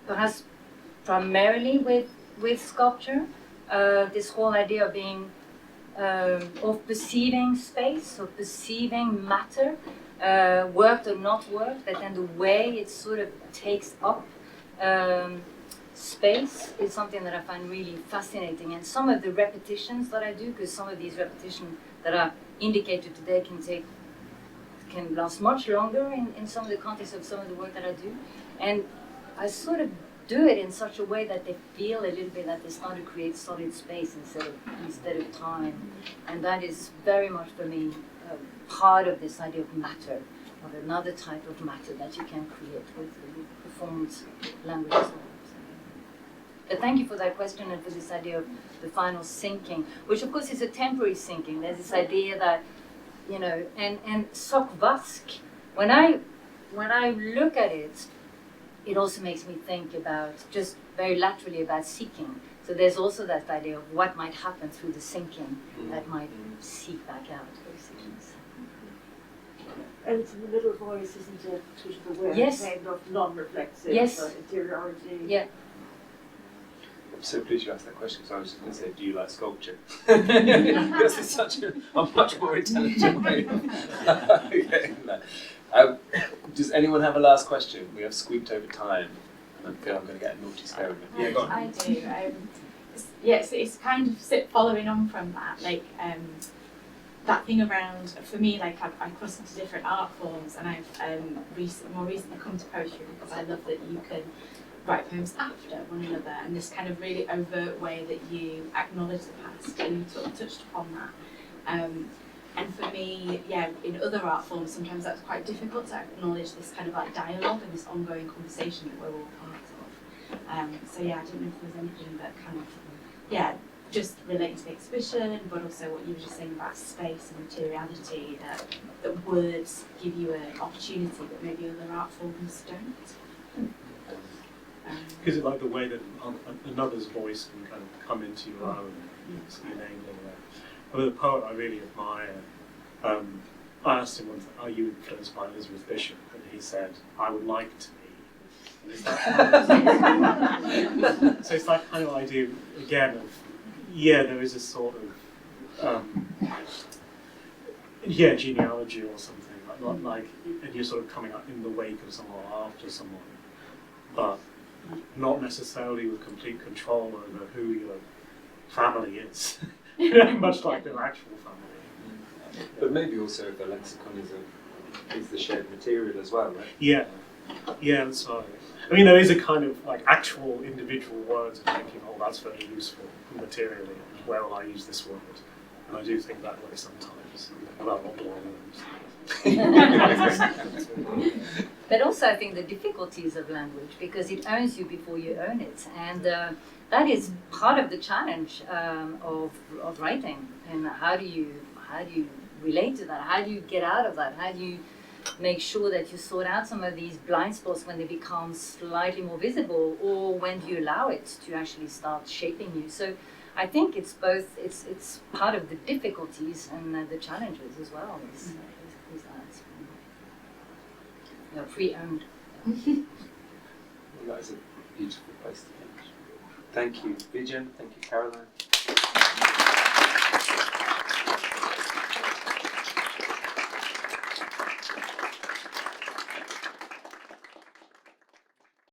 perhaps primarily with sculpture. This whole idea of being of perceiving space, of perceiving matter. Worked or not worked, but then the way it sort of takes up space is something that I find really fascinating. And some of the repetitions that I do, because some of these repetitions that are indicated today can last much longer in some of the context of some of the work that I do. And I sort of do it in such a way that they feel a little bit that they start to create solid space instead of time. And that is very much for me part of this idea of matter, of another type of matter that you can create with performance language as well. But thank you for that question and for this idea of the final sinking, which of course is a temporary sinking. There's this idea that, you know, and Sokvask, when I look at it, it also makes me think about, just very laterally, about seeking. So there's also that idea of what might happen through the sinking that might seep back out, basically. And it's in the middle voice, isn't it? Sort of aware, Yes. kind of non-reflexive, Yes. interiority. Yeah. I'm so pleased you asked that question, because I was just going to say, do you like sculpture? This is such a much more intelligent way of getting that. Does anyone have a last question? We have squeaked over time, and I feel I'm going to get a naughty stare at me. Yeah, go on. I do. It's kind of following on from that, like that thing around, for me, like I cross into different art forms, and I've more recently come to poetry because I love that you can write poems after one another, and this kind of really overt way that you acknowledge the past, and you sort of touched upon that. And for me, yeah, in other art forms, sometimes that's quite difficult to acknowledge this kind of like dialogue and this ongoing conversation that we're all part of. So yeah, I don't know if there's anything that kind of, yeah, just relating to the exhibition, but also what you were just saying about space and materiality, that words give you an opportunity that maybe other art forms don't. Is it like the way that another's voice can kind of come into your own, enabling that? I mean, the poet I really admire, I asked him once, are you influenced by Elizabeth Bishop? And he said, I would like to be. And it's that so it's that kind of idea, again, of, yeah, there is a sort of, genealogy or something, like, and you're sort of coming up in the wake of someone or after someone, but not necessarily with complete control over who your family is, much like their actual family. But maybe also if the lexicon is the shared material as well, right? Yeah, that's right. I mean, there is a kind of like actual individual words and thinking, oh, that's very useful materially, where will I use this word? And I do think that way sometimes about not all But also I think the difficulties of language, because it owns you before you own it, and that is part of the challenge of writing. And how do you relate to that? How do you get out of that? How do you make sure that you sort out some of these blind spots when they become slightly more visible, or when do you allow it to actually start shaping you? So I think it's both. It's part of the difficulties and the challenges as well. These arts. They're pre-owned. Well, that is a beautiful place to finish. Thank you, Vidyan. Thank you, Caroline.